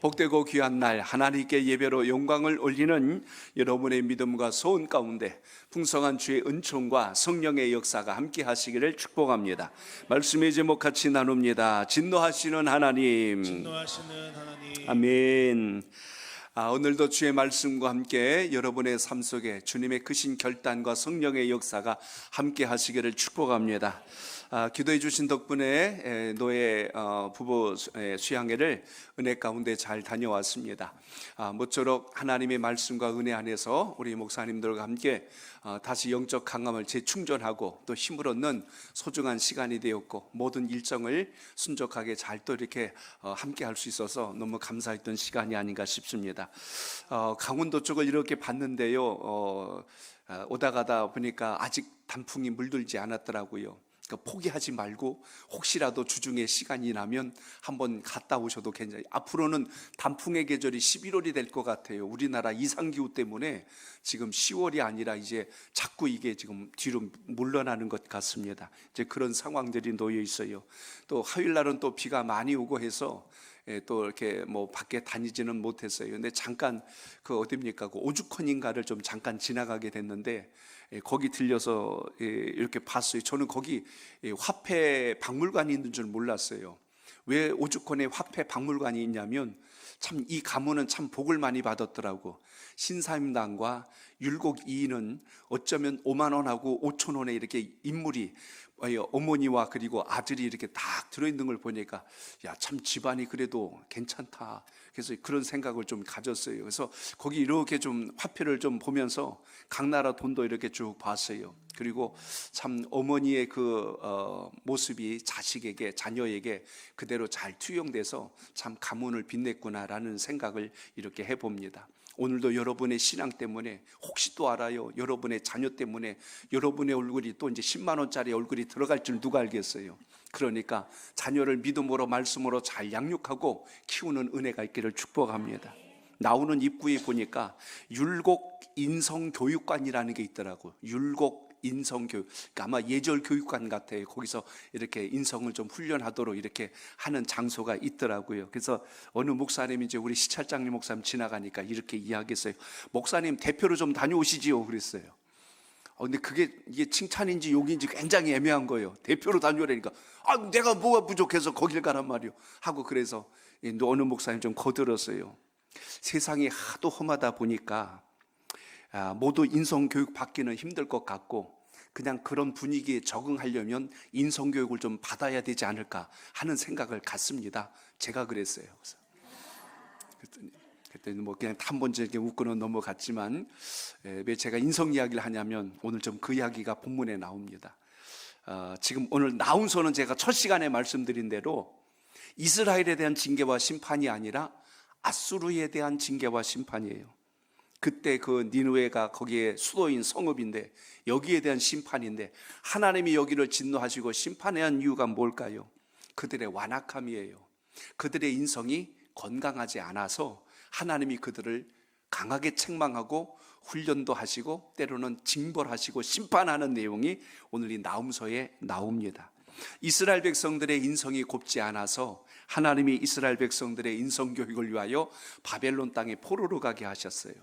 복되고 귀한 날 하나님께 예배로 영광을 올리는 여러분의 믿음과 소원 가운데 풍성한 주의 은총과 성령의 역사가 함께 하시기를 축복합니다. 말씀의 제목 같이 나눕니다. 진노하시는 하나님. 아멘. 오늘도 주의 말씀과 함께 여러분의 삶 속에 주님의 크신 결단과 성령의 역사가 함께 하시기를 축복합니다. 기도해 주신 덕분에 노예 부부 수양회를 은혜 가운데 잘 다녀왔습니다. 모쪼록 하나님의 말씀과 은혜 안에서 우리 목사님들과 함께 다시 영적 강함을 재충전하고 또 힘을 얻는 소중한 시간이 되었고, 모든 일정을 순적하게 잘 또 이렇게 함께 할 수 있어서 너무 감사했던 시간이 아닌가 싶습니다. 강원도 쪽을 이렇게 봤는데요, 오다 가다 보니까 아직 단풍이 물들지 않았더라고요. 그러니까 포기하지 말고 혹시라도 주중에 시간이 나면 한번 갔다 오셔도 괜찮아요. 앞으로는 단풍의 계절이 11월이 될 것 같아요. 우리나라 이상기후 때문에 지금 10월이 아니라 이제 자꾸 이게 지금 뒤로 물러나는 것 같습니다. 이제 그런 상황들이 놓여 있어요. 또 화요일 날은 또 비가 많이 오고 해서 또 이렇게 뭐 밖에 다니지는 못했어요. 근데 잠깐 그 어딥니까? 그 오죽헌인가를 좀 잠깐 지나가게 됐는데 거기 들려서 이렇게 봤어요. 저는 거기 화폐 박물관이 있는 줄 몰랐어요. 왜 오죽헌에 화폐 박물관이 있냐면 참 이 가문은 참 복을 많이 받았더라고. 신사임당과 율곡 2인은 어쩌면 5만 원하고 5천 원에 이렇게 인물이 어머니와 그리고 아들이 이렇게 딱 들어있는 걸 보니까 야, 참 집안이 그래도 괜찮다. 그래서 그런 생각을 좀 가졌어요. 그래서 거기 이렇게 좀 화폐를 좀 보면서 각 나라 돈도 이렇게 쭉 봤어요. 그리고 참 어머니의 그 모습이 자식에게, 자녀에게 그대로 잘 투영돼서 참 가문을 빛냈구나라는 생각을 이렇게 해봅니다. 오늘도 여러분의 신앙 때문에 혹시 또 알아요? 여러분의 자녀 때문에 여러분의 얼굴이 또 이제 10만 원짜리 얼굴이 들어갈 줄 누가 알겠어요? 그러니까 자녀를 믿음으로 말씀으로 잘 양육하고 키우는 은혜가 있기를 축복합니다. 나오는 입구에 보니까 율곡 인성교육관이라는 게 있더라고요. 율곡 인성교육, 그러니까 아마 예절 교육관 같아요. 거기서 이렇게 인성을 좀 훈련하도록 이렇게 하는 장소가 있더라고요. 그래서 어느 목사님이 이제 우리 시찰장님 목사님 지나가니까 이렇게 이야기했어요. 목사님 대표로 좀 다녀오시지요. 그랬어요. 근데 그게 이게 칭찬인지 욕인지 굉장히 애매한 거예요. 대표로 다녀오라니까 내가 뭐가 부족해서 거길 가란 말이요 하고, 그래서 어느 목사님 좀 거들었어요. 세상이 하도 험하다 보니까 모두 인성교육 받기는 힘들 것 같고 그냥 그런 분위기에 적응하려면 인성교육을 좀 받아야 되지 않을까 하는 생각을 갖습니다. 제가 그랬어요. 그랬더니 뭐 그냥 한 번 이렇게 웃고는 넘어갔지만, 왜 제가 인성 이야기를 하냐면 오늘 좀 그 이야기가 본문에 나옵니다. 지금 오늘 나운서는 제가 첫 시간에 말씀드린 대로 이스라엘에 대한 징계와 심판이 아니라 아수르에 대한 징계와 심판이에요. 그때 그 니느웨가 거기에 수도인 성읍인데 여기에 대한 심판인데, 하나님이 여기를 진노하시고 심판해야 한 이유가 뭘까요? 그들의 완악함이에요. 그들의 인성이 건강하지 않아서 하나님이 그들을 강하게 책망하고 훈련도 하시고 때로는 징벌하시고 심판하는 내용이 오늘 이 나훔서에 나옵니다. 이스라엘 백성들의 인성이 곱지 않아서 하나님이 이스라엘 백성들의 인성 교육을 위하여 바벨론 땅에 포로로 가게 하셨어요.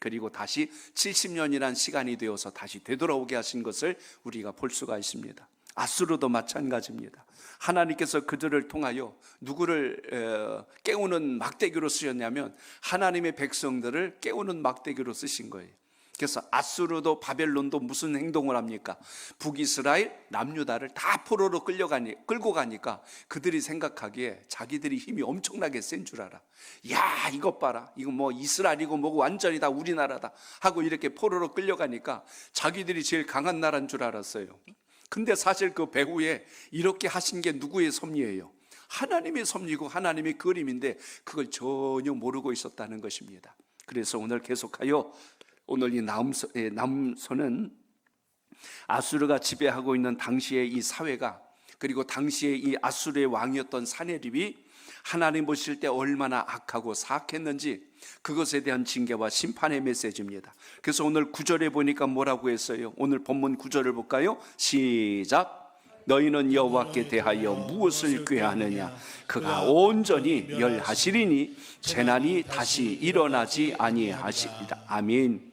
그리고 다시 70년이란 시간이 되어서 다시 되돌아오게 하신 것을 우리가 볼 수가 있습니다. 아수르도 마찬가지입니다. 하나님께서 그들을 통하여 누구를 깨우는 막대기로 쓰셨냐면 하나님의 백성들을 깨우는 막대기로 쓰신 거예요. 그래서 아수르도 바벨론도 무슨 행동을 합니까? 북이스라엘, 남유다를 다 포로로 끌고 가니까 그들이 생각하기에 자기들이 힘이 엄청나게 센 줄 알아. 야, 이것 봐라, 이거 뭐 이스라엘이고 뭐고 완전히 다 우리나라다 하고 이렇게 포로로 끌려가니까 자기들이 제일 강한 나라인 줄 알았어요. 근데 사실 그 배후에 이렇게 하신 게 누구의 섭리예요? 하나님의 섭리고 하나님의 그림인데 그걸 전혀 모르고 있었다는 것입니다. 그래서 오늘 계속하여 오늘 이 나훔서는 아수르가 지배하고 있는 당시의 이 사회가, 그리고 당시에 이 아수르의 왕이었던 사네립이 하나님 보실 때 얼마나 악하고 사악했는지 그것에 대한 징계와 심판의 메시지입니다. 그래서 오늘 9절에 보니까 뭐라고 했어요? 오늘 본문 9절을 볼까요? 시작. 너희는 여호와께 대하여 무엇을 꾀하느냐? 그가 온전히 멸하시리니 재난이 다시 일어나지 아니하시리라. 아멘.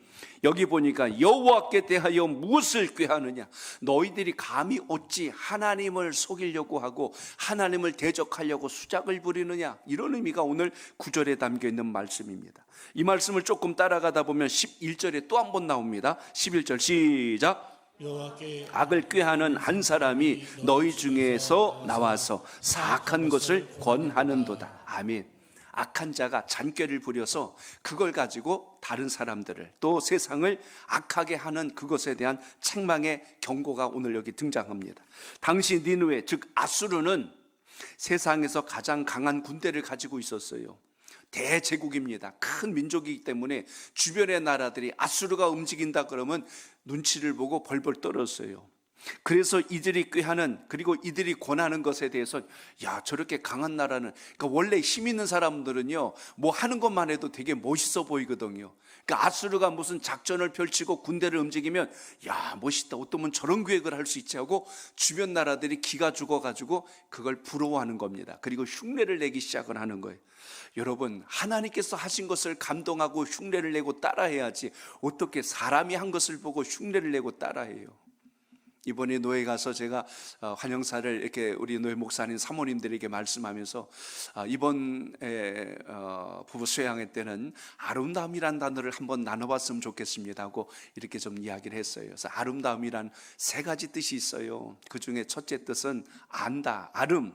여기 보니까 여호와께 대하여 무엇을 꾀하느냐? 너희들이 감히 어찌 하나님을 속이려고 하고 하나님을 대적하려고 수작을 부리느냐? 이런 의미가 오늘 9절에 담겨 있는 말씀입니다. 이 말씀을 조금 따라가다 보면 11절에 또 한 번 나옵니다. 11절 시작. 악을 꾀하는 한 사람이 너희 중에서 나와서 사악한 것을 권하는도다. 아멘. 악한 자가 잔꾀를 부려서 그걸 가지고 다른 사람들을 또 세상을 악하게 하는 그것에 대한 책망의 경고가 오늘 여기 등장합니다. 당시 니느웨 즉 아수르는 세상에서 가장 강한 군대를 가지고 있었어요. 대제국입니다. 큰 민족이기 때문에 주변의 나라들이 아수르가 움직인다 그러면 눈치를 보고 벌벌 떨었어요. 그래서 이들이 꾀하는 그리고 이들이 권하는 것에 대해서 야 저렇게 강한 나라는 그러니까 원래 힘 있는 사람들은요 뭐 하는 것만 해도 되게 멋있어 보이거든요. 그러니까 아수르가 무슨 작전을 펼치고 군대를 움직이면 야 멋있다 어쩌면 저런 계획을 할 수 있지 하고 주변 나라들이 기가 죽어가지고 그걸 부러워하는 겁니다. 그리고 흉내를 내기 시작을 하는 거예요. 여러분 하나님께서 하신 것을 감동하고 흉내를 내고 따라해야지 어떻게 사람이 한 것을 보고 흉내를 내고 따라해요. 이번에 노예 가서 제가 환영사를 이렇게 우리 노예 목사님 사모님들에게 말씀하면서 이번에 부부 수양회 때는 아름다움이란 단어를 한번 나눠봤으면 좋겠습니다 하고 이렇게 좀 이야기를 했어요. 그래서 아름다움이란 세 가지 뜻이 있어요. 그 중에 첫째 뜻은 안다,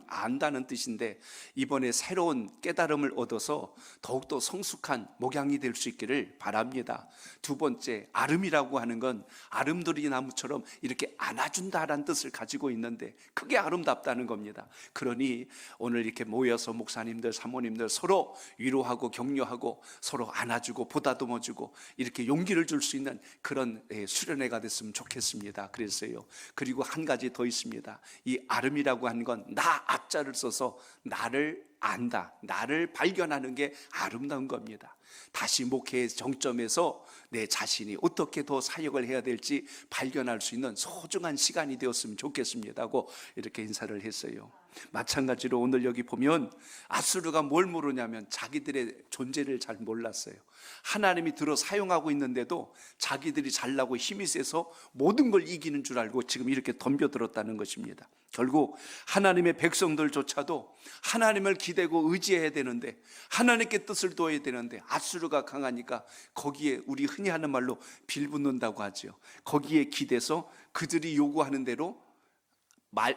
안다는 뜻인데 이번에 새로운 깨달음을 얻어서 더욱더 성숙한 목양이 될 수 있기를 바랍니다. 두 번째 아름이라고 하는 건 아름드리 나무처럼 이렇게 안아준다라는 뜻을 가지고 있는데 그게 아름답다는 겁니다. 그러니 오늘 이렇게 모여서 목사님들 사모님들 서로 위로하고 격려하고 서로 안아주고 보다듬어주고 이렇게 용기를 줄 수 있는 그런 수련회가 됐으면 좋겠습니다. 그랬어요. 그리고 한 가지 더 있습니다. 이 아름이라고 하는 건 나 앞자를 써서 나를 안다, 나를 발견하는 게 아름다운 겁니다. 다시 목회의 정점에서 내 자신이 어떻게 더 사역을 해야 될지 발견할 수 있는 소중한 시간이 되었으면 좋겠습니다 하고 이렇게 인사를 했어요. 마찬가지로 오늘 여기 보면 아수르가 뭘 모르냐면 자기들의 존재를 잘 몰랐어요. 하나님이 들어 사용하고 있는데도 자기들이 잘나고 힘이 세서 모든 걸 이기는 줄 알고 지금 이렇게 덤벼들었다는 것입니다. 결국 하나님의 백성들조차도 하나님을 기대고 의지해야 되는데 하나님께 뜻을 둬야 되는데 아수르가 강하니까 거기에 우리 흔히 하는 말로 빌붙는다고 하죠. 거기에 기대서 그들이 요구하는 대로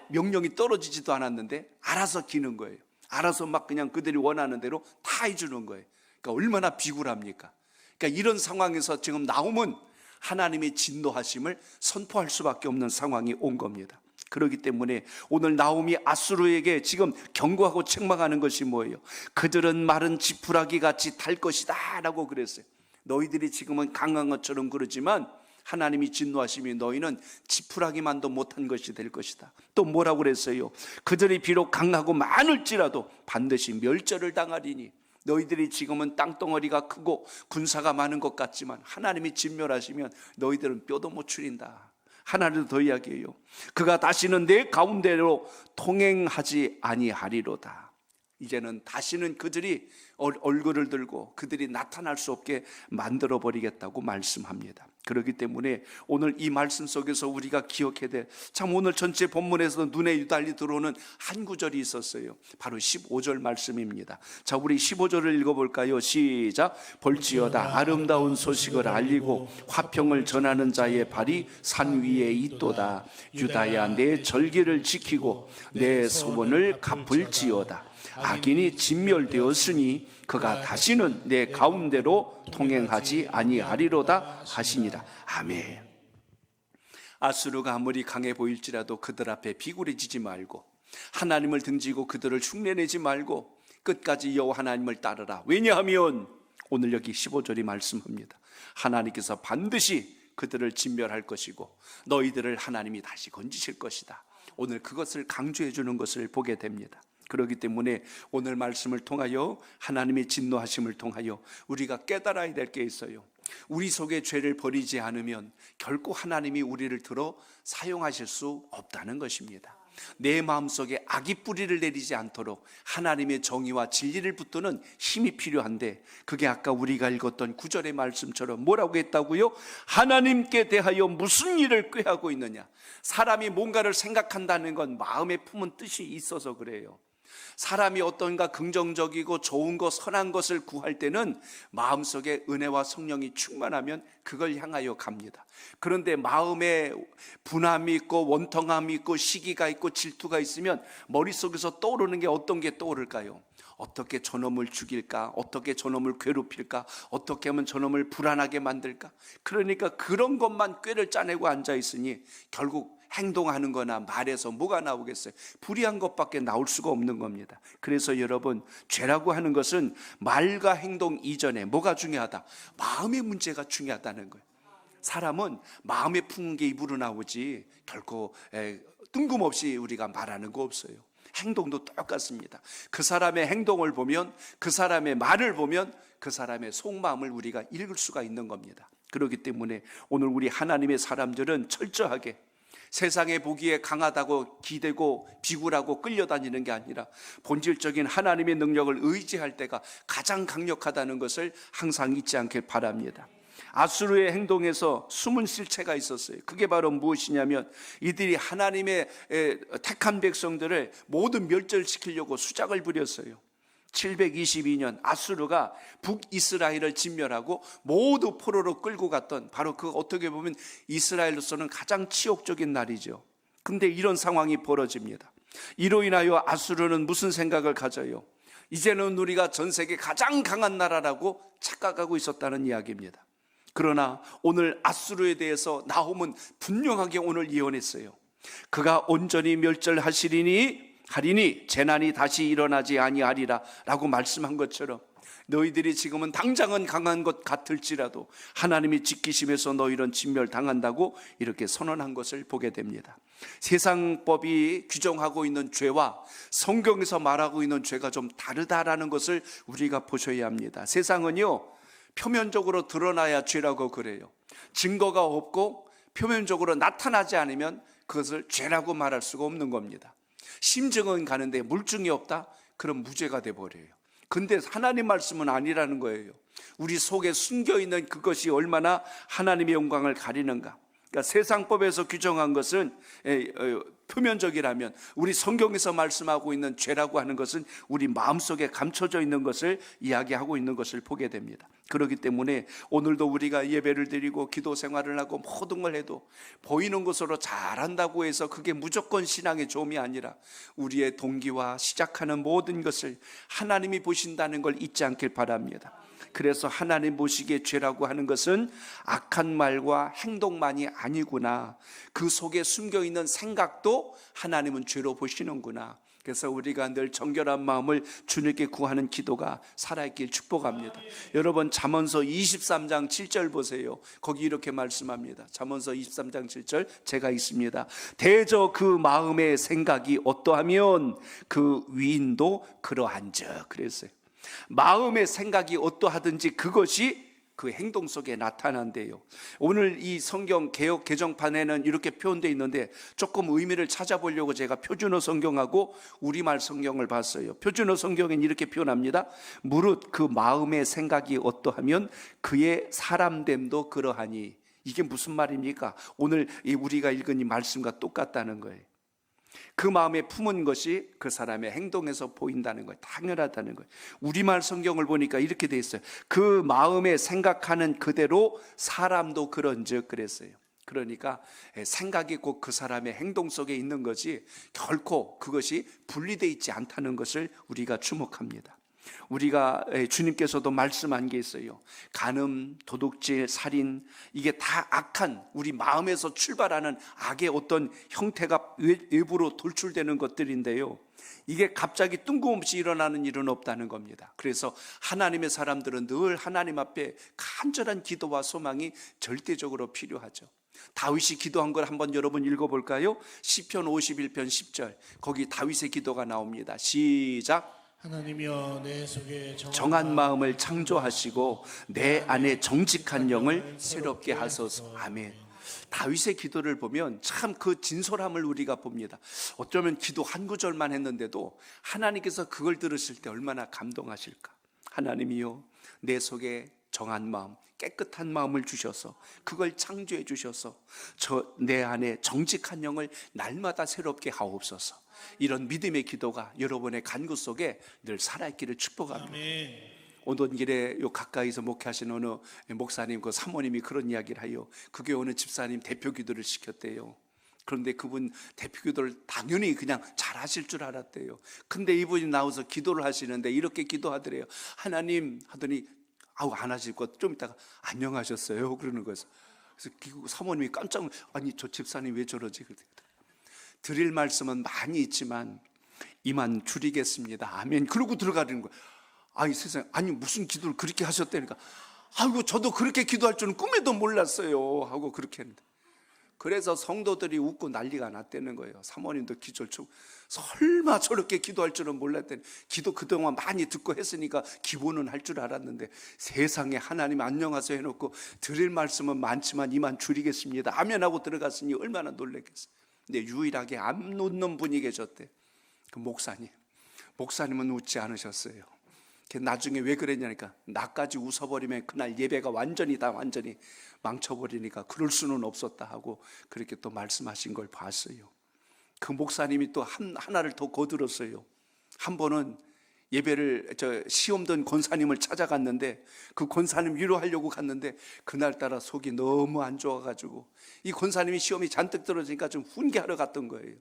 명령이 떨어지지도 않았는데 알아서 기는 거예요. 알아서 막 그냥 그들이 원하는 대로 다 해주는 거예요. 그러니까 얼마나 비굴합니까? 그러니까 이런 상황에서 지금 나오면 하나님의 진노하심을 선포할 수밖에 없는 상황이 온 겁니다. 그렇기 때문에 오늘 나홈이 아수르에게 지금 경고하고 책망하는 것이 뭐예요? 그들은 마른 지푸라기 같이 달 것이다 라고 그랬어요. 너희들이 지금은 강한 것처럼 그러지만 하나님이 진노하시면 너희는 지푸라기만도 못한 것이 될 것이다. 또 뭐라고 그랬어요? 그들이 비록 강하고 많을지라도 반드시 멸절을 당하리니 너희들이 지금은 땅덩어리가 크고 군사가 많은 것 같지만 하나님이 진멸하시면 너희들은 뼈도 못 추린다. 하나를 더 이야기해요. 그가 다시는 내 가운데로 통행하지 아니하리로다. 이제는 다시는 그들이 얼굴을 들고 그들이 나타날 수 없게 만들어버리겠다고 말씀합니다. 그렇기 때문에 오늘 이 말씀 속에서 우리가 기억해야 될 참 오늘 전체 본문에서 눈에 유달리 들어오는 한 구절이 있었어요. 바로 15절 말씀입니다. 자, 우리 15절을 읽어볼까요? 시작. 볼지어다 아름다운 소식을 알리고 화평을 전하는 자의 발이 산 위에 있도다. 유다야 내 절기를 지키고 내 소원을 갚을지어다. 악인이 진멸되었으니 그가 다시는 내 가운데로 통행하지 아니하리로다 하시니라. 아멘. 아수르가 아무리 강해 보일지라도 그들 앞에 비굴해지지 말고 하나님을 등지고 그들을 흉내내지 말고 끝까지 여호와 하나님을 따르라. 왜냐하면 오늘 여기 15절이 말씀합니다. 하나님께서 반드시 그들을 진멸할 것이고 너희들을 하나님이 다시 건지실 것이다. 오늘 그것을 강조해 주는 것을 보게 됩니다. 그렇기 때문에 오늘 말씀을 통하여 하나님의 진노하심을 통하여 우리가 깨달아야 될 게 있어요. 우리 속에 죄를 버리지 않으면 결코 하나님이 우리를 들어 사용하실 수 없다는 것입니다. 내 마음속에 악이 뿌리를 내리지 않도록 하나님의 정의와 진리를 붙드는 힘이 필요한데, 그게 아까 우리가 읽었던 9절의 말씀처럼 뭐라고 했다고요? 하나님께 대하여 무슨 일을 꾀하고 있느냐. 사람이 뭔가를 생각한다는 건 마음에 품은 뜻이 있어서 그래요. 사람이 어떤가 긍정적이고 좋은 것, 선한 것을 구할 때는 마음속에 은혜와 성령이 충만하면 그걸 향하여 갑니다. 그런데 마음에 분함이 있고 원통함이 있고 시기가 있고 질투가 있으면 머릿속에서 떠오르는 게 어떤 게 떠오를까요? 어떻게 저놈을 죽일까? 어떻게 저놈을 괴롭힐까? 어떻게 하면 저놈을 불안하게 만들까? 그러니까 그런 것만 꾀를 짜내고 앉아 있으니 결국 행동하는 거나 말에서 뭐가 나오겠어요? 불의한 것밖에 나올 수가 없는 겁니다. 그래서 여러분, 죄라고 하는 것은 말과 행동 이전에 뭐가 중요하다? 마음의 문제가 중요하다는 거예요. 사람은 마음에 품은 게 입으로 나오지 결코 뜬금없이 우리가 말하는 거 없어요. 행동도 똑같습니다. 그 사람의 행동을 보면, 그 사람의 말을 보면 그 사람의 속마음을 우리가 읽을 수가 있는 겁니다. 그렇기 때문에 오늘 우리 하나님의 사람들은 철저하게 세상에 보기에 강하다고 기대고 비굴하고 끌려다니는 게 아니라 본질적인 하나님의 능력을 의지할 때가 가장 강력하다는 것을 항상 잊지 않길 바랍니다. 아수르의 행동에서 숨은 실체가 있었어요. 그게 바로 무엇이냐면 이들이 하나님의 택한 백성들을 모두 멸절시키려고 수작을 부렸어요. 722년 아수르가 북이스라엘을 진멸하고 모두 포로로 끌고 갔던, 바로 그 어떻게 보면 이스라엘로서는 가장 치욕적인 날이죠. 근데 이런 상황이 벌어집니다. 이로 인하여 아수르는 무슨 생각을 가져요? 이제는 우리가 전 세계 가장 강한 나라라고 착각하고 있었다는 이야기입니다. 그러나 오늘 아수르에 대해서 나홈은 분명하게 오늘 예언했어요. 그가 온전히 멸절하시리니 재난이 다시 일어나지 아니하리라 라고 말씀한 것처럼 너희들이 지금은 당장은 강한 것 같을지라도 하나님이 지키심에서 너희는 진멸당한다고 이렇게 선언한 것을 보게 됩니다. 세상법이 규정하고 있는 죄와 성경에서 말하고 있는 죄가 좀 다르다라는 것을 우리가 보셔야 합니다. 세상은요, 표면적으로 드러나야 죄라고 그래요. 증거가 없고 표면적으로 나타나지 않으면 그것을 죄라고 말할 수가 없는 겁니다. 심증은 가는데 물증이 없다? 그럼 무죄가 돼버려요. 근데 하나님 말씀은 아니라는 거예요. 우리 속에 숨겨있는 그것이 얼마나 하나님의 영광을 가리는가. 그러니까 세상법에서 규정한 것은 표면적이라면 우리 성경에서 말씀하고 있는 죄라고 하는 것은 우리 마음속에 감춰져 있는 것을 이야기하고 있는 것을 보게 됩니다. 그렇기 때문에 오늘도 우리가 예배를 드리고 기도 생활을 하고 모든 걸 해도 보이는 것으로 잘한다고 해서 그게 무조건 신앙의 조음이 아니라 우리의 동기와 시작하는 모든 것을 하나님이 보신다는 걸 잊지 않길 바랍니다. 그래서 하나님 보시기에 죄라고 하는 것은 악한 말과 행동만이 아니구나, 그 속에 숨겨있는 생각도 하나님은 죄로 보시는구나. 그래서 우리가 늘 정결한 마음을 주님께 구하는 기도가 살아있길 축복합니다. 여러분, 잠언서 23장 7절 보세요. 거기 이렇게 말씀합니다. 잠언서 23장 7절 제가 읽습니다. 대저 그 마음의 생각이 어떠하면 그 위인도 그러한즉. 그랬어요. 마음의 생각이 어떠하든지 그것이 그 행동 속에 나타난대요. 오늘 이 성경 개역 개정판에는 이렇게 표현되어 있는데 조금 의미를 찾아보려고 제가 표준어 성경하고 우리말 성경을 봤어요. 표준어 성경엔 이렇게 표현합니다. 무릇 그 마음의 생각이 어떠하면 그의 사람됨도 그러하니. 이게 무슨 말입니까? 오늘 우리가 읽은 이 말씀과 똑같다는 거예요. 그 마음에 품은 것이 그 사람의 행동에서 보인다는 거예요. 당연하다는 거예요. 우리말 성경을 보니까 이렇게 돼 있어요. 그 마음에 생각하는 그대로 사람도 그런즉 그랬어요. 그러니까 생각이 꼭 그 사람의 행동 속에 있는 거지 결코 그것이 분리되어 있지 않다는 것을 우리가 주목합니다. 우리가 주님께서도 말씀한 게 있어요. 간음, 도둑질, 살인, 이게 다 악한 우리 마음에서 출발하는 악의 어떤 형태가 외부로 돌출되는 것들인데요, 이게 갑자기 뜬금없이 일어나는 일은 없다는 겁니다. 그래서 하나님의 사람들은 늘 하나님 앞에 간절한 기도와 소망이 절대적으로 필요하죠. 다윗이 기도한 걸 한번 여러분 읽어볼까요? 시편 51편 10절, 거기 다윗의 기도가 나옵니다. 시작. 하나님이여 내 속에 정한 마음을 창조하시고 내 안에 정직한 영을 새롭게 하소서. 아멘. 다윗의 기도를 보면 참 그 진솔함을 우리가 봅니다. 어쩌면 기도 한 구절만 했는데도 하나님께서 그걸 들으실 때 얼마나 감동하실까. 하나님이요, 내 속에 정한 마음, 깨끗한 마음을 주셔서 그걸 창조해 주셔서 내 안에 정직한 영을 날마다 새롭게 하옵소서. 이런 믿음의 기도가 여러분의 간구 속에 늘 살아있기를 축복합니다. 아멘. 오던 길에 요 가까이서 목회하시는 어느 목사님, 그 사모님이 그런 이야기를 하여 그 교회 어느 집사님 대표 기도를 시켰대요. 그런데 그분 대표 기도를 당연히 그냥 잘 하실 줄 알았대요. 근데 이분이 나와서 기도를 하시는데 이렇게 기도하더래요. 하나님 하더니 안 하실 것 좀 있다가 안녕하셨어요 그러는 거예요. 그래서 사모님이 깜짝 아니 저 집사님 왜 저러지? 드릴 말씀은 많이 있지만 이만 줄이겠습니다. 아멘. 그러고 들어가는 거예요. 아니 세상에, 아니 무슨 기도를 그렇게 하셨다니까. 아이고 저도 그렇게 기도할 줄은 꿈에도 몰랐어요 하고 그렇게 했는데, 그래서 성도들이 웃고 난리가 났다는 거예요. 사모님도 기절치고 설마 저렇게 기도할 줄은 몰랐더니, 기도 그동안 많이 듣고 했으니까 기본은 할 줄 알았는데 세상에 하나님 안녕하세요 해놓고 드릴 말씀은 많지만 이만 줄이겠습니다 아멘 하고 들어갔으니 얼마나 놀랐겠어요. 근데 유일하게 안 웃는 분이 계셨대. 그 목사님은 웃지 않으셨어요. 나중에 왜 그랬냐니까, 나까지 웃어버리면 그날 예배가 완전히 망쳐버리니까 그럴 수는 없었다 하고 그렇게 또 말씀하신 걸 봤어요. 그 목사님이 또 하나를 더 거들었어요. 한 번은 예배를 시험 든 권사님을 찾아갔는데 그 권사님 위로하려고 갔는데 그날따라 속이 너무 안 좋아가지고 이 권사님이 시험이 잔뜩 떨어지니까 좀 훈계하러 갔던 거예요.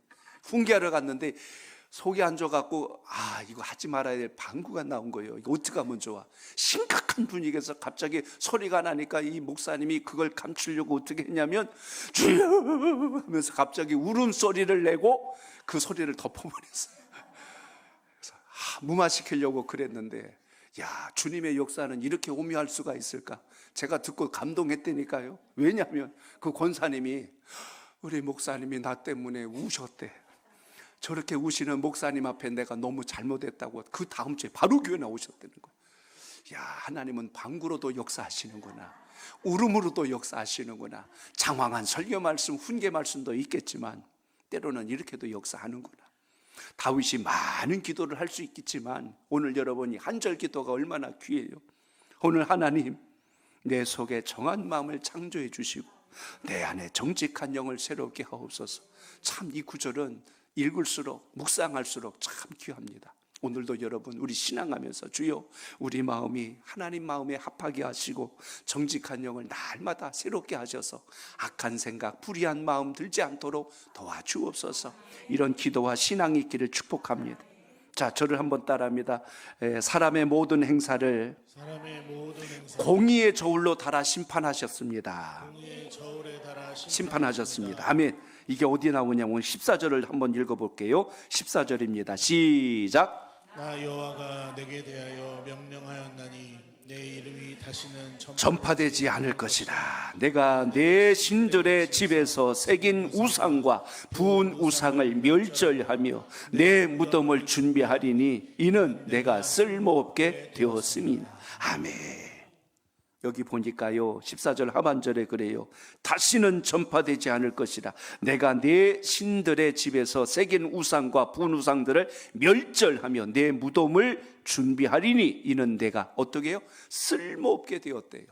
훈계하러 갔는데 속이 안 좋아갖고 이거 하지 말아야 될 방구가 나온 거예요. 이거 어떻게 하면 좋아? 심각한 분위기에서 갑자기 소리가 나니까 이 목사님이 그걸 감추려고 어떻게 했냐면 주여 하면서 갑자기 울음소리를 내고 그 소리를 덮어버렸어요. 그래서 무마시키려고 그랬는데, 야, 주님의 역사는 이렇게 오묘할 수가 있을까? 제가 듣고 감동했다니까요. 왜냐하면 그 권사님이 우리 목사님이 나 때문에 우셨대. 저렇게 우시는 목사님 앞에 내가 너무 잘못했다고 그 다음 주에 바로 교회 나오셨다는 거예요. 야, 하나님은 방구로도 역사하시는구나, 울음으로도 역사하시는구나. 장황한 설교 말씀, 훈계 말씀도 있겠지만 때로는 이렇게도 역사하는구나. 다윗이 많은 기도를 할 수 있겠지만 오늘 여러분이 한 절 기도가 얼마나 귀해요. 오늘 하나님, 내 속에 정한 마음을 창조해 주시고 내 안에 정직한 영을 새롭게 하옵소서. 참 이 구절은 읽을수록 묵상할수록 참 귀합니다. 오늘도 여러분 우리 신앙하면서 주여 우리 마음이 하나님 마음에 합하게 하시고 정직한 영을 날마다 새롭게 하셔서 악한 생각, 불의한 마음 들지 않도록 도와주옵소서. 이런 기도와 신앙이 있기를 축복합니다. 자, 저를 한번 따라합니다. 사람의 모든 행사를 공의의 저울로 달아 심판하셨습니다. 심판하셨습니다. 아멘. 이게 어디 나오냐면 오늘 14절을 한번 읽어볼게요. 14절입니다. 시작. 나 여호와가 내게 대하여 명령하였나니 내 이름이 다시는 전파되지 않을 것이라. 내가 내 신들의 집에서 새긴 우상과 부은 우상을 멸절하며 내 무덤을 준비하리니 이는 내가 쓸모없게 되었음이니라. 아멘. 여기 보니까요 14절 하반절에 그래요. 다시는 전파되지 않을 것이라. 내가 내 신들의 집에서 새긴 우상과 부은 우상들을 멸절하며 내 무덤을 준비하리니 이는 내가 어떻게 해요? 쓸모없게 되었대요.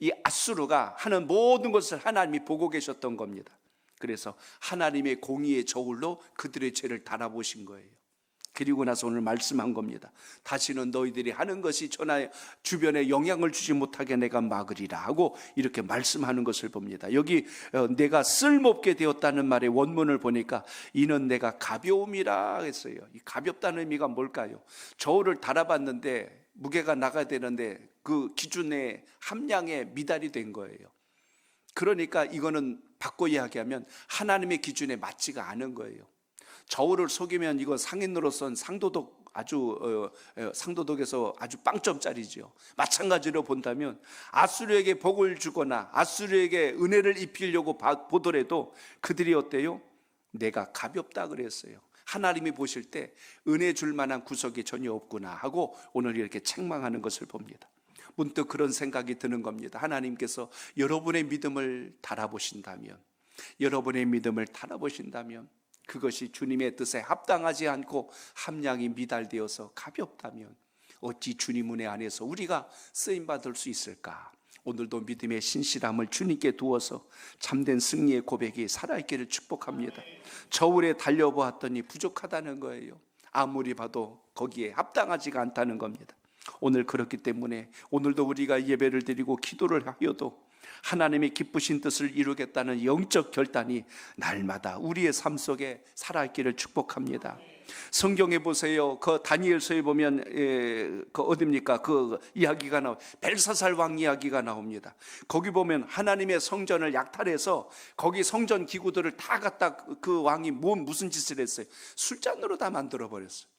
이 앗수르가 하는 모든 것을 하나님이 보고 계셨던 겁니다. 그래서 하나님의 공의의 저울로 그들의 죄를 달아보신 거예요. 그리고 나서 오늘 말씀한 겁니다. 다시는 너희들이 하는 것이 주변에 영향을 주지 못하게 내가 막으리라 하고 이렇게 말씀하는 것을 봅니다. 여기 내가 쓸모없게 되었다는 말의 원문을 보니까 이는 내가 가벼움이라 했어요. 이 가볍다는 의미가 뭘까요? 저울을 달아봤는데 무게가 나가야 되는데 그 기준의 함량에 미달이 된 거예요. 그러니까 이거는 바꿔 이야기하면 하나님의 기준에 맞지가 않은 거예요. 저울을 속이면 이거 상인으로서는 상도덕에서 아주 빵점짜리죠. 마찬가지로 본다면 앗수르에게 복을 주거나 앗수르에게 은혜를 입히려고 보더라도 그들이 어때요? 내가 가볍다 그랬어요. 하나님이 보실 때 은혜 줄 만한 구석이 전혀 없구나 하고 오늘 이렇게 책망하는 것을 봅니다. 문득 그런 생각이 드는 겁니다. 하나님께서 여러분의 믿음을 달아보신다면, 여러분의 믿음을 달아보신다면, 그것이 주님의 뜻에 합당하지 않고 함량이 미달되어서 가볍다면 어찌 주님 은혜 안에서 우리가 쓰임받을 수 있을까? 오늘도 믿음의 신실함을 주님께 두어서 참된 승리의 고백이 살아있기를 축복합니다. 저울에 달려보았더니 부족하다는 거예요. 아무리 봐도 거기에 합당하지가 않다는 겁니다. 오늘 그렇기 때문에 오늘도 우리가 예배를 드리고 기도를 하여도 하나님의 기쁘신 뜻을 이루겠다는 영적 결단이 날마다 우리의 삶 속에 살아있기를 축복합니다. 성경에 보세요. 그 다니엘서에 보면 그 어딥니까? 그 이야기가 벨사살 왕 이야기가 나옵니다. 거기 보면 하나님의 성전을 약탈해서 거기 성전 기구들을 다 갖다 그 왕이 무슨 짓을 했어요? 술잔으로 다 만들어 버렸어요.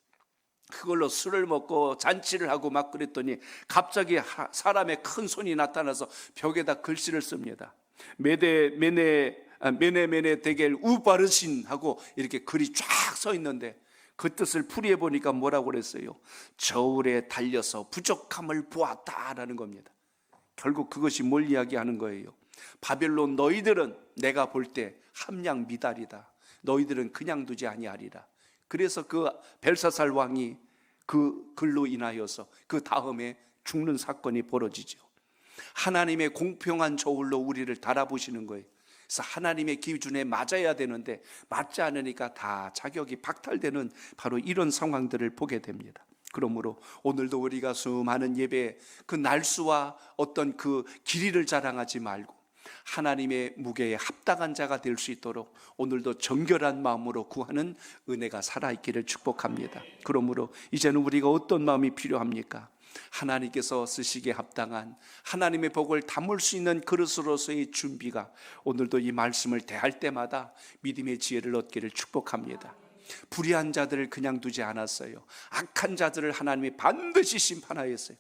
그걸로 술을 먹고 잔치를 하고 막 그랬더니 갑자기 사람의 큰 손이 나타나서 벽에다 글씨를 씁니다. 메네 데겔 우바르신 하고 이렇게 글이 쫙 서 있는데 그 뜻을 풀이해 보니까 뭐라고 그랬어요? 저울에 달려서 부족함을 보았다라는 겁니다. 결국 그것이 뭘 이야기하는 거예요? 바벨론 너희들은 내가 볼 때 함량 미달이다. 너희들은 그냥 두지 아니하리라. 그래서 그 벨사살 왕이 그 글로 인하여서 그 다음에 죽는 사건이 벌어지죠. 하나님의 공평한 저울로 우리를 달아보시는 거예요. 그래서 하나님의 기준에 맞아야 되는데 맞지 않으니까 다 자격이 박탈되는 바로 이런 상황들을 보게 됩니다. 그러므로 오늘도 우리가 수많은 예배 그 날수와 어떤 그 길이를 자랑하지 말고 하나님의 무게에 합당한 자가 될 수 있도록 오늘도 정결한 마음으로 구하는 은혜가 살아있기를 축복합니다. 그러므로 이제는 우리가 어떤 마음이 필요합니까? 하나님께서 쓰시기에 합당한 하나님의 복을 담을 수 있는 그릇으로서의 준비가 오늘도 이 말씀을 대할 때마다 믿음의 지혜를 얻기를 축복합니다. 불의한 자들을 그냥 두지 않았어요. 악한 자들을 하나님이 반드시 심판하였어요.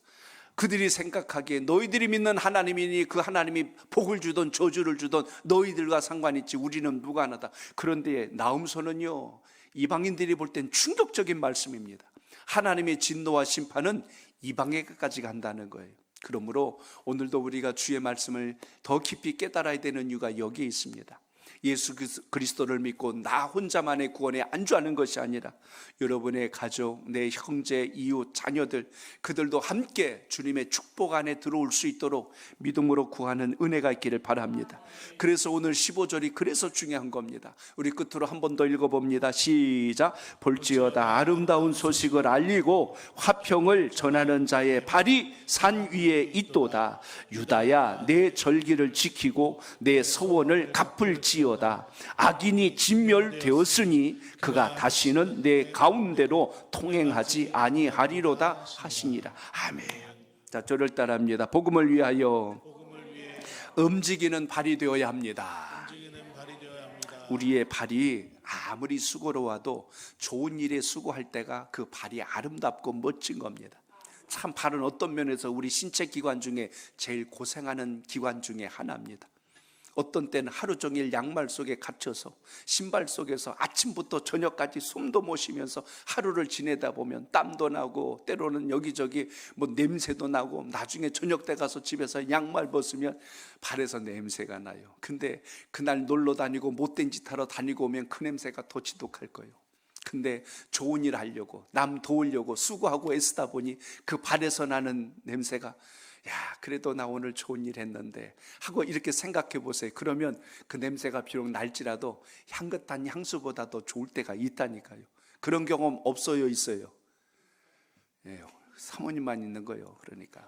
그들이 생각하기에 너희들이 믿는 하나님이니 그 하나님이 복을 주든 저주를 주든 너희들과 상관있지 우리는 무관하다. 그런데 나훔서는요, 이방인들이 볼 땐 충격적인 말씀입니다. 하나님의 진노와 심판은 이방에까지 간다는 거예요. 그러므로 오늘도 우리가 주의 말씀을 더 깊이 깨달아야 되는 이유가 여기에 있습니다. 예수 그리스도를 믿고 나 혼자만의 구원에 안주하는 것이 아니라 여러분의 가족, 내 형제, 이웃, 자녀들 그들도 함께 주님의 축복 안에 들어올 수 있도록 믿음으로 구하는 은혜가 있기를 바랍니다. 그래서 오늘 15절이 그래서 중요한 겁니다. 우리 끝으로 한 번 더 읽어봅니다. 시작. 볼지어다 아름다운 소식을 알리고 화평을 전하는 자의 발이 산 위에 있도다. 유다야 내 절기를 지키고 내 서원을 갚을지어다. 악인이 진멸되었으니 그가 다시는 내 가운데로 통행하지 아니하리로다 하시니라. 아멘. 자, 저를 따라합니다. 복음을 위하여 움직이는 발이 되어야 합니다. 우리의 발이 아무리 수고로워도 좋은 일에 수고할 때가 그 발이 아름답고 멋진 겁니다. 참 발은 어떤 면에서 우리 신체 기관 중에 제일 고생하는 기관 중에 하나입니다. 어떤 때는 하루 종일 양말 속에 갇혀서 신발 속에서 아침부터 저녁까지 숨도 못 쉬면서 하루를 지내다 보면 땀도 나고 때로는 여기저기 뭐 냄새도 나고 나중에 저녁 때 가서 집에서 양말 벗으면 발에서 냄새가 나요. 근데 그날 놀러 다니고 못된 짓 하러 다니고 오면 그 냄새가 더 지독할 거예요. 근데 좋은 일 하려고 남 도우려고 수고하고 애쓰다 보니 그 발에서 나는 냄새가 야, 그래도 나 오늘 좋은 일 했는데 하고 이렇게 생각해 보세요. 그러면 그 냄새가 비록 날지라도 향긋한 향수보다 더 좋을 때가 있다니까요. 그런 경험 없어요, 있어요? 예, 사모님만 있는 거예요. 그러니까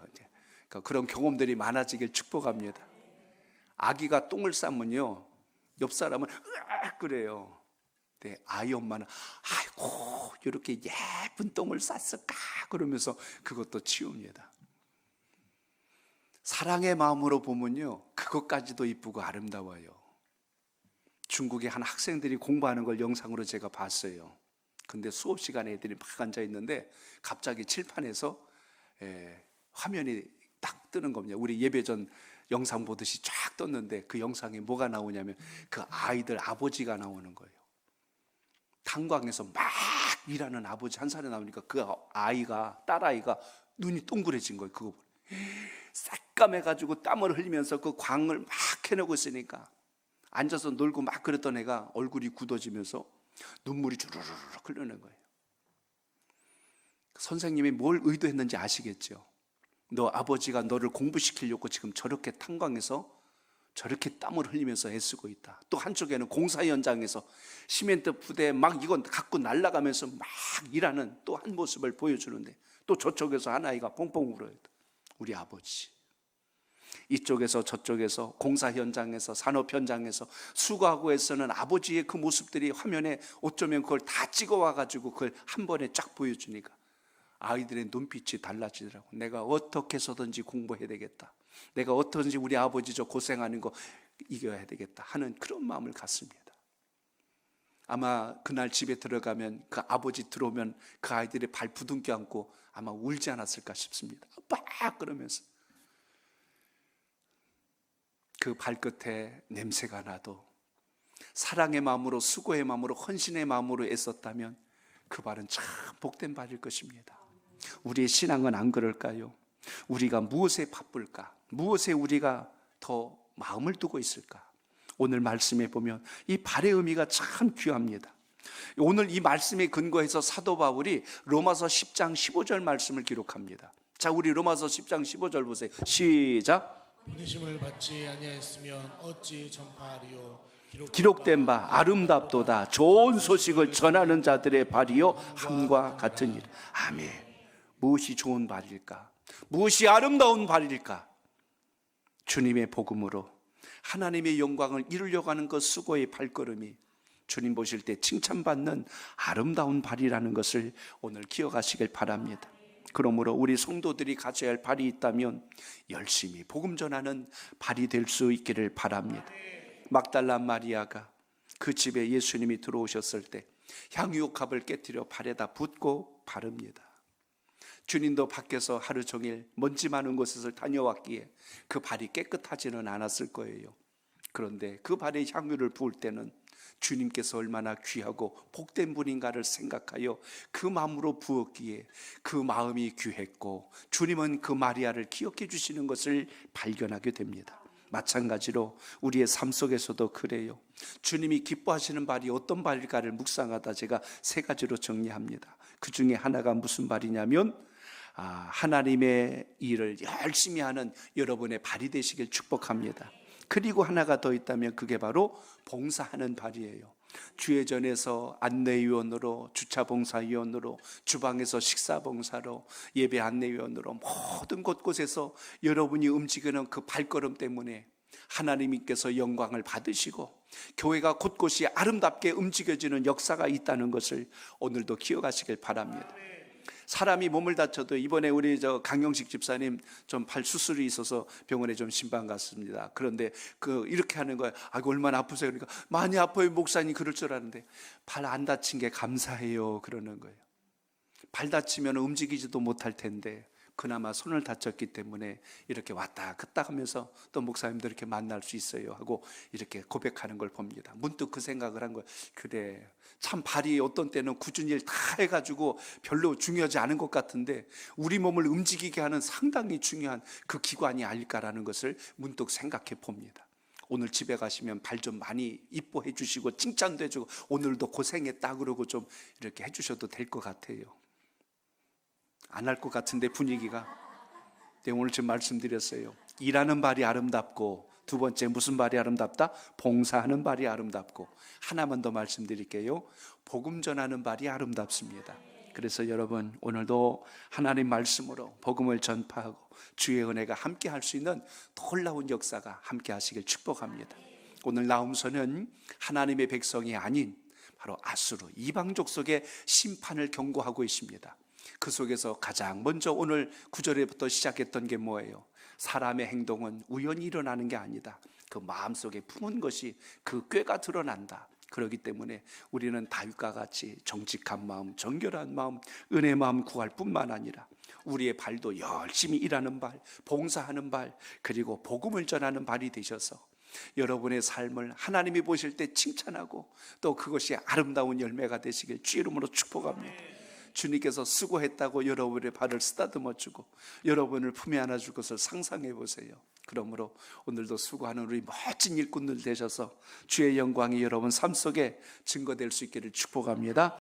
그런 경험들이 많아지길 축복합니다. 아기가 똥을 싸면요, 옆 사람은 으악 그래요. 네, 아이 엄마는 아이고 이렇게 예쁜 똥을 쌌을까 그러면서 그것도 치웁니다. 사랑의 마음으로 보면요, 그것까지도 이쁘고 아름다워요. 중국의 한 학생들이 공부하는 걸 영상으로 제가 봤어요. 근데 수업 시간에 애들이 막 앉아 있는데 갑자기 칠판에서 화면이 딱 뜨는 겁니다. 우리 예배 전 영상 보듯이 쫙 떴는데 그 영상에 뭐가 나오냐면 그 아이들 아버지가 나오는 거예요. 탄광에서 막 일하는 아버지 한 살에 나오니까 그 아이가, 딸아이가 눈이 동그래진 거예요. 그거 보고. 새까매가지고 땀을 흘리면서 그 광을 막 해내고 있으니까 앉아서 놀고 막 그랬던 애가 얼굴이 굳어지면서 눈물이 주르륵 흘러는 거예요. 선생님이 뭘 의도했는지 아시겠죠? 너 아버지가 너를 공부시키려고 지금 저렇게 탄광에서 저렇게 땀을 흘리면서 애쓰고 있다. 또 한쪽에는 공사 현장에서 시멘트 부대 막 이건 갖고 날아가면서 막 일하는 또 한 모습을 보여주는데, 또 저쪽에서 한 아이가 펑펑 울어요. 우리 아버지. 이쪽에서 저쪽에서 공사 현장에서 산업 현장에서 수고하고 애쓰는 아버지의 그 모습들이 화면에 어쩌면 그걸 다 찍어와 가지고 그걸 한 번에 쫙 보여주니까 아이들의 눈빛이 달라지더라고. 내가 어떻게 해서든지 공부해야 되겠다, 내가 어떻게든지 우리 아버지 저 고생하는 거 이겨야 되겠다 하는 그런 마음을 갖습니다. 아마 그날 집에 들어가면 그 아버지 들어오면 그 아이들의 발 부둥켜 안고 아마 울지 않았을까 싶습니다. 막 그러면서 그 발끝에 냄새가 나도 사랑의 마음으로, 수고의 마음으로, 헌신의 마음으로 애썼다면 그 발은 참 복된 발일 것입니다. 우리의 신앙은 안 그럴까요? 우리가 무엇에 바쁠까? 무엇에 우리가 더 마음을 두고 있을까? 오늘 말씀에 보면 이 발의 의미가 참 귀합니다. 오늘 이 말씀에 근거해서 사도 바울이 로마서 10장 15절 말씀을 기록합니다. 자, 우리 로마서 10장 15절 보세요. 시작. 보내심을 받지 아니하였으면 어찌 전파하리요. 기록된 바 아름답도다. 좋은 소식을 전하는 자들의 발이요 함과 같은 일. 아멘. 무엇이 좋은 발일까? 무엇이 아름다운 발일까? 주님의 복음으로 하나님의 영광을 이루려고 하는 그 수고의 발걸음이 주님 보실 때 칭찬받는 아름다운 발이라는 것을 오늘 기억하시길 바랍니다. 그러므로 우리 성도들이 가져야 할 발이 있다면 열심히 복음 전하는 발이 될 수 있기를 바랍니다. 막달라 마리아가 그 집에 예수님이 들어오셨을 때 향유옥합을 깨뜨려 발에다 붓고 바릅니다. 주님도 밖에서 하루 종일 먼지 많은 곳에서 다녀왔기에 그 발이 깨끗하지는 않았을 거예요. 그런데 그 발에 향유를 부을 때는 주님께서 얼마나 귀하고 복된 분인가를 생각하여 그 마음으로 부었기에 그 마음이 귀했고 주님은 그 마리아를 기억해 주시는 것을 발견하게 됩니다. 마찬가지로 우리의 삶 속에서도 그래요. 주님이 기뻐하시는 발이 어떤 발일까를 묵상하다 제가 세 가지로 정리합니다. 그 중에 하나가 무슨 발이냐면 하나님의 일을 열심히 하는 여러분의 발이 되시길 축복합니다. 그리고 하나가 더 있다면 그게 바로 봉사하는 발이에요. 주회전에서 안내위원으로, 주차봉사위원으로, 주방에서 식사봉사로, 예배 안내위원으로 모든 곳곳에서 여러분이 움직이는 그 발걸음 때문에 하나님께서 영광을 받으시고 교회가 곳곳이 아름답게 움직여지는 역사가 있다는 것을 오늘도 기억하시길 바랍니다. 사람이 몸을 다쳐도 이번에 우리 강영식 집사님 좀 팔 수술이 있어서 병원에 좀 신방 갔습니다. 그런데 이렇게 하는 거예요. 아이고 얼마나 아프세요? 그러니까 많이 아파요 목사님. 그럴 줄 알았는데 발 안 다친 게 감사해요 그러는 거예요. 발 다치면 움직이지도 못할 텐데 그나마 손을 다쳤기 때문에 이렇게 왔다 갔다 하면서 또 목사님도 이렇게 만날 수 있어요 하고 이렇게 고백하는 걸 봅니다. 문득 그 생각을 한 거예요. 그래, 참 발이 어떤 때는 굳은 일 다 해가지고 별로 중요하지 않은 것 같은데 우리 몸을 움직이게 하는 상당히 중요한 그 기관이 아닐까라는 것을 문득 생각해 봅니다. 오늘 집에 가시면 발 좀 많이 이뻐해 주시고 칭찬도 해주고 오늘도 고생했다 그러고 좀 이렇게 해주셔도 될 것 같아요. 안 할 것 같은데 분위기가. 네, 오늘 지금 말씀드렸어요. 일하는 발이 아름답고 두 번째 무슨 발이 아름답다? 봉사하는 발이 아름답고 하나만 더 말씀드릴게요. 복음 전하는 발이 아름답습니다. 그래서 여러분 오늘도 하나님 말씀으로 복음을 전파하고 주의 은혜가 함께 할 수 있는 놀라운 역사가 함께 하시길 축복합니다. 오늘 나홈서는 하나님의 백성이 아닌 바로 아수르 이방족 속의 심판을 경고하고 있습니다. 그 속에서 가장 먼저 오늘 9절에부터 시작했던 게 뭐예요? 사람의 행동은 우연히 일어나는 게 아니다. 그 마음속에 품은 것이 그 꾀가 드러난다. 그렇기 때문에 우리는 다윗과 같이 정직한 마음, 정결한 마음, 은혜 마음 구할 뿐만 아니라 우리의 발도 열심히 일하는 발, 봉사하는 발, 그리고 복음을 전하는 발이 되셔서 여러분의 삶을 하나님이 보실 때 칭찬하고 또 그것이 아름다운 열매가 되시길 주의 이름으로 축복합니다. 주님께서 수고했다고 여러분의 발을 쓰다듬어 주고 여러분을 품에 안아줄 것을 상상해 보세요. 그러므로 오늘도 수고하는 우리 멋진 일꾼들 되셔서 주의 영광이 여러분 삶 속에 증거될 수 있기를 축복합니다.